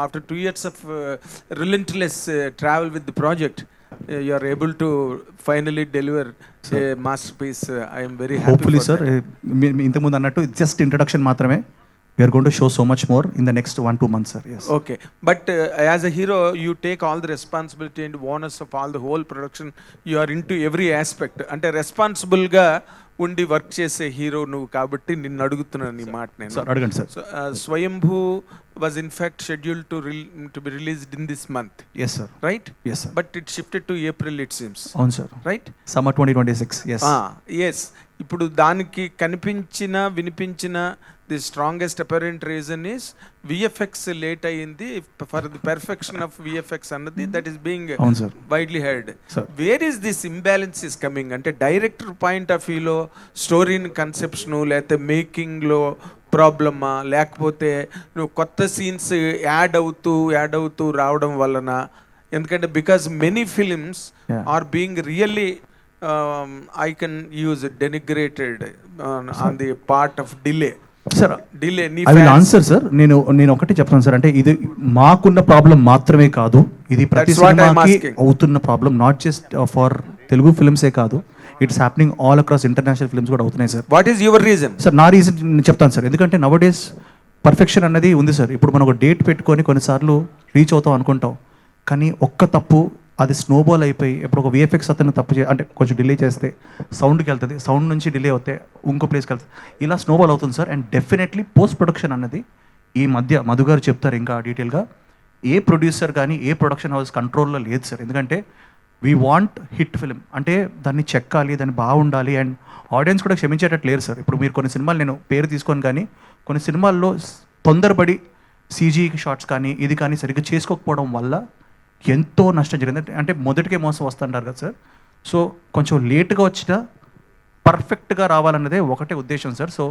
After 2 years of relentless travel with the project, you are able to finally deliver a masterpiece. I am very happy. Hopefully, for sir. that. ఇంతకుముందు అన్నట్టు just introduction మాత్రమే. We are going to show so much more in the next 1-2 months, sir. Yes. Okay, but as a hero, you take all the responsibility and onus of all the whole production. You are into every aspect. అంటే responsible గా ఉండి work చేసే hero నువ్వు కాబట్టి నిన్ను అడుగుతున్నాను ఈ మాట నేను. సార్ అడగండి sir. So, Swayambhu was in fact scheduled to be released in this month. Yes, sir. Right? Yes, sir. But it shifted to April, it seems. అవును sir. Right? Summer 2026. Yes. Yes. ఇప్పుడు దానికి కనిపించిన వినిపించిన the strongest apparent reason is VFX late అయ్యింది for the perfection of VFX అన్నది that is being widely heard. Where is this imbalance is coming అంటే director point of వ్యూలో స్టోరీని కన్సెప్షను లేకపోతే మేకింగ్లో ప్రాబ్లమా లేకపోతే నువ్వు కొత్త సీన్స్ యాడ్ అవుతూ రావడం వలన, ఎందుకంటే because many films are being really I can use denigrated on the part of delay. Sir delay. I will answer sir. నేను ఒకటి చెప్తాను సార్, అంటే ఇది మాకున్న ప్రాబ్లం మాత్రమే కాదు, ఇది ప్రతి సినిమాకి అవుతున్న problem, not just for Telugu ఫిల్మ్సే కాదు, it's happening all across international films కూడా అవుతున్నాయి sir. What is your reason? Sir నా రీజన్ చెప్తాను సార్. ఎందుకంటే నవ్ డేస్ పర్ఫెక్షన్ అన్నది ఉంది సార్. ఇప్పుడు మనం ఒక డేట్ పెట్టుకొని కొన్నిసార్లు రీచ్ అవుతాం అనుకుంటాం, కానీ ఒక్క తప్పు అది స్నోబాల్ అయిపోయి ఇప్పుడు ఒక విఎఫ్ఎక్స్ అతను తప్పు అంటే కొంచెం డిలే చేస్తే సౌండ్కి వెళ్తుంది, సౌండ్ నుంచి డిలే అవుతే ఇంకో ప్లేస్కి వెళ్తుంది, ఇలా స్నోబాల్ అవుతుంది sir. And definitely post production అన్నది ఈ మధ్య మధు గారు చెప్తారు ఇంకా డీటెయిల్గా, ఏ ప్రొడ్యూసర్ కానీ ఏ ప్రొడక్షన్ హౌస్ కంట్రోల్లో లేదు సార్. ఎందుకంటే వీ వాంట్ హిట్ ఫిలిం, అంటే దాన్ని చెక్కాలి, దాన్ని బాగుండాలి, అండ్ ఆడియన్స్ కూడా క్షమించేటట్టు లేరు సార్. ఇప్పుడు మీరు కొన్ని సినిమాలు నేను పేరు తీసుకొని కానీ కొన్ని సినిమాల్లో తొందరపడి సీజీ షాట్స్ కానీ ఇది కానీ సరిగ్గా చేసుకోకపోవడం వల్ల ఎంతో నష్టం జరిగింది. అంటే మొదటికే మోసం వస్తుంటారు కదా సార్. సో కొంచెం లేట్గా వచ్చినా పర్ఫెక్ట్గా రావాలన్నదే ఒకటే ఉద్దేశం సార్. సో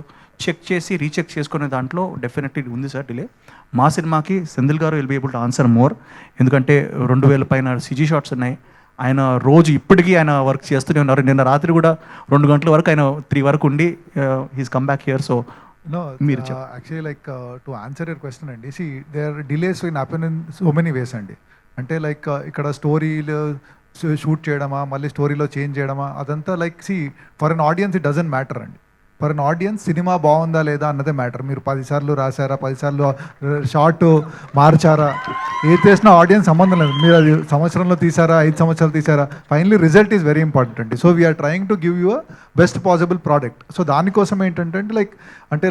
చెక్ చేసి రీచెక్ చేసుకునే దాంట్లో డెఫినెట్లీ ఉంది సార్ డిలే. మా సినిమాకి సెంధిల్ గారు will be able to answer more, ఎందుకంటే 2000 పైన సిజీ షాట్స్ ఉన్నాయి. ఆయన రోజు ఇప్పటికీ ఆయన వర్క్ చేస్తూనే ఉన్నారు. నిన్న రాత్రి కూడా 2 గంటల వరకు ఆయన 3 వరకు ఉండి he's come back here. So మీరు actually like to answer your question అండి, see there delays will happen in so many ways అండి. అంటే లైక్ ఇక్కడ స్టోరీలు షూట్ చేయడమా, మళ్ళీ స్టోరీలో చేంజ్ చేయడమా, అదంతా like see for an audience it doesn't matter అండి. ఫర్ అన్ ఆడియన్స్ సినిమా బాగుందా లేదా అన్నదే మ్యాటర్. మీరు 10 సార్లు రాశారా, 10 సార్లు షార్ట్ మార్చారా, ఏది చేసినా ఆడియన్స్ సంబంధం లేదు. మీరు అది సంవత్సరంలో తీసారా, 5 సంవత్సరాలు తీసారా, finally result is very important అండి. So we are trying to give you a best possible product. So దానికోసం ఏంటంటే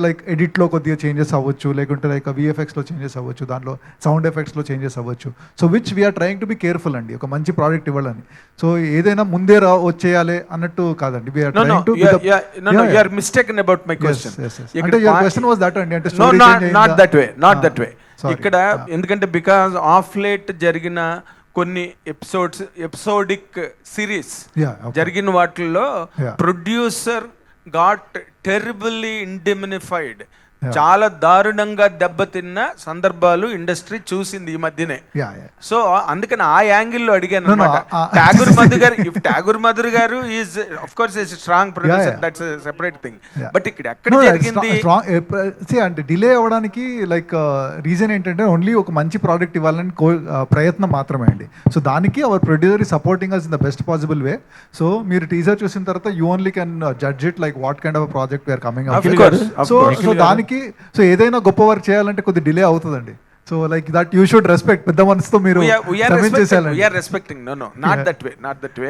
లైక్ ఎడిట్లో కొద్దిగా చేంజెస్ అవ్వచ్చు, లేకుంటే లైక్ విఎఫ్ఎక్స్లో చేంజెస్ అవ్వచ్చు, దాంట్లో సౌండ్ ఎఫెక్ట్స్లో చేంజెస్ అవ్వచ్చు. So which we are trying to be careful అండి, ఒక మంచి ప్రోడక్ట్ ఇవ్వాలని. సో ఏదైనా ముందే వచ్చేయాలి అన్నట్టు కాదండి. We are trying to mistaken about my question. Yes. అంటే your question was that అండి, అంటే no, not that way. ఇక్కడ ఎందుకంటే బికాజ్ ఆఫ్ లేట్ జరిగిన కొన్ని ఎపిసోడిక్ సిరీస్ జరిగిన వాటిల్లో ప్రొడ్యూసర్ గాట్ టెరిబుల్లీ ఇండెమ్నిఫైడ్, చాలా దారుణంగా దెబ్బతిన్న సందర్భాలు ఇండస్ట్రీ చూసింది ఈ మధ్యనే. సో అందుకని ఆ యాంగిల్లో అడిగాను అన్నమాట. ఠాగూర్ మధుర్ గారు is of course strong producer, that's separate thing. But ఇక్కడ ఎక్కడ జరిగింది అంటే డిలే అవ్వడానికి లైక్ రీజన్ ఏంటంటే ఓన్లీ ఒక మంచి ప్రోడక్ట్ ఇవ్వాలని ప్రయత్నం మాత్రమే అండి. సో దానికి our producer is supporting us in the best possible way. So మీరు టీజర్ చూసిన తర్వాత you only can judge it like what kind of project we are coming out. So దానికి సో ఏదైనా గొప్ప వర్క్ చేయాలంటే కొద్ది డిలే అవుతుందండి. So like that you should respect, పెద్ద మనసుతో మీరు respecting. No not that way.